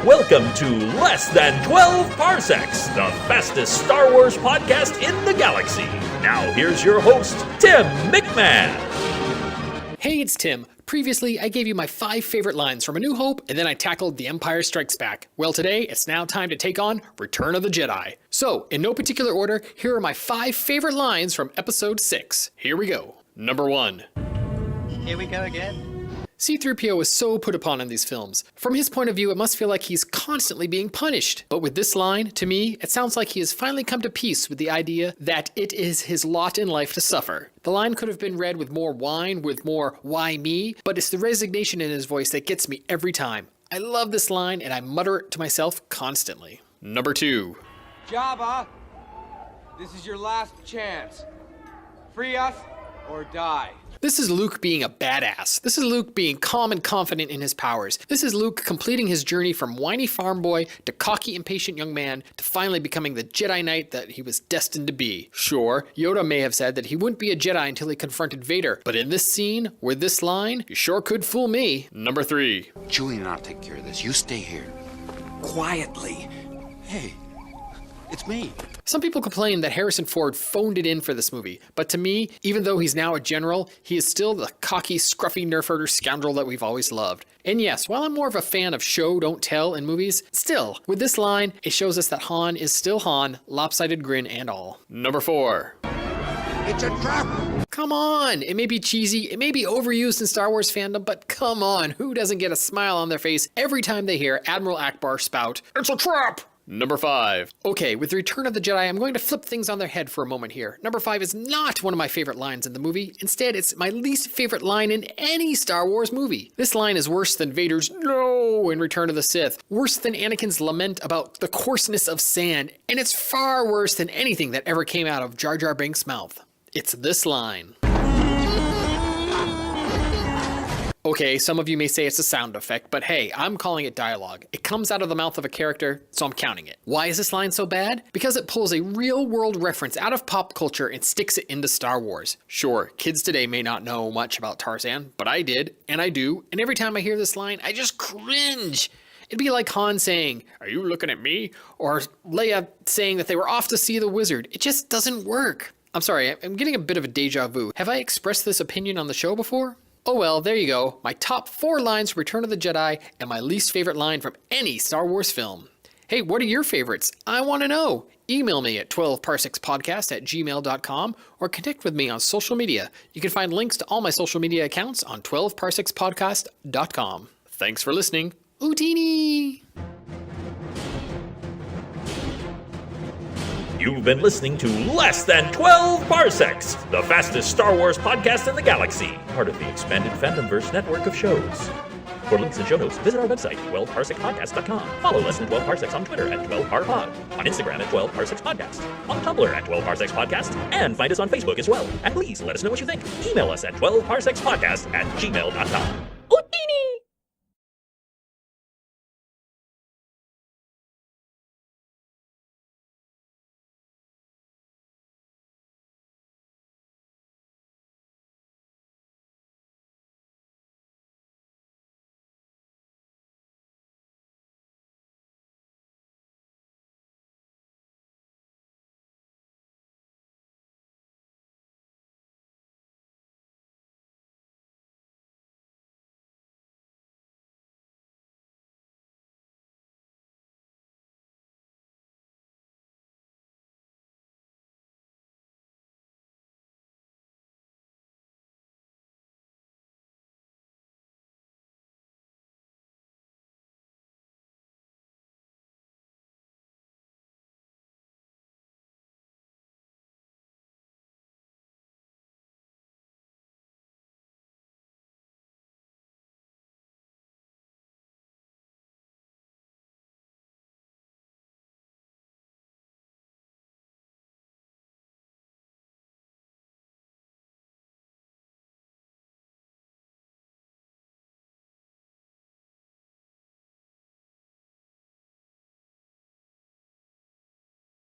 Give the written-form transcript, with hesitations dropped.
Welcome to Less Than 12 Parsecs, the fastest Star Wars podcast in the galaxy. Now here's your host, Tim McMahon. Hey, it's Tim. Previously, I gave you my 5 favorite lines from A New Hope, and then I tackled The Empire Strikes Back. Well, today, it's now time to take on Return of the Jedi. So, in no particular order, here are my 5 favorite lines from Episode 6. Here we go. Number 1. Here we go again. C-3PO is so put upon in these films. From his point of view, it must feel like he's constantly being punished. But with this line, to me, it sounds like he has finally come to peace with the idea that it is his lot in life to suffer. The line could have been read with more whine, with more why me, but it's the resignation in his voice that gets me every time. I love this line, and I mutter it to myself constantly. Number 2. Jabba, this is your last chance. Free us or die. This is Luke being a badass. This is Luke being calm and confident in his powers. This is Luke completing his journey from whiny farm boy to cocky, impatient young man to finally becoming the Jedi Knight that he was destined to be. Sure, Yoda may have said that he wouldn't be a Jedi until he confronted Vader, but in this scene, with this line, you sure could fool me. Number 3. Chewie and I'll take care of this. You stay here. Quietly. Hey, it's me. Some people complain that Harrison Ford phoned it in for this movie, but to me, even though he's now a general, he is still the cocky, scruffy nerf herder scoundrel that we've always loved. And yes, while I'm more of a fan of show, don't tell in movies, still, with this line, it shows us that Han is still Han, lopsided grin and all. Number 4. It's a trap! Come on! It may be cheesy, it may be overused in Star Wars fandom, but come on, who doesn't get a smile on their face every time they hear Admiral Ackbar spout, "It's a trap!" Number 5. Okay, with Return of the Jedi, I'm going to flip things on their head for a moment here. Number 5 is not one of my favorite lines in the movie. Instead, it's my least favorite line in any Star Wars movie. This line is worse than Vader's "No" in Return of the Sith, worse than Anakin's lament about the coarseness of sand, and it's far worse than anything that ever came out of Jar Jar Binks' mouth. It's this line. Okay, some of you may say it's a sound effect, but hey, I'm calling it dialogue. It comes out of the mouth of a character, so I'm counting it. Why is this line so bad? Because it pulls a real-world reference out of pop culture and sticks it into Star Wars. Sure, kids today may not know much about Tarzan, but I did, and I do, and every time I hear this line, I just cringe. It'd be like Han saying, "Are you looking at me?" Or Leia saying that they were off to see the wizard. It just doesn't work. I'm sorry, I'm getting a bit of a deja vu. Have I expressed this opinion on the show before? Oh well, there you go. My top 4 lines from Return of the Jedi and my least favorite line from any Star Wars film. Hey, what are your favorites? I want to know. Email me at 12parsekspodcast@gmail.com or connect with me on social media. You can find links to all my social media accounts on 12parsekspodcast.com. Thanks for listening. Utini! You've been listening to Less Than 12 Parsecs, the fastest Star Wars podcast in the galaxy, part of the expanded Fandomverse network of shows. For links and show notes, visit our website, 12parsekpodcast.com. Follow Less Than 12 Parsecs on Twitter at 12parpod, on Instagram at 12parsekspodcast, on Tumblr at 12parsekspodcast, and find us on Facebook as well. And please let us know what you think. Email us at 12parsekspodcast@gmail.com.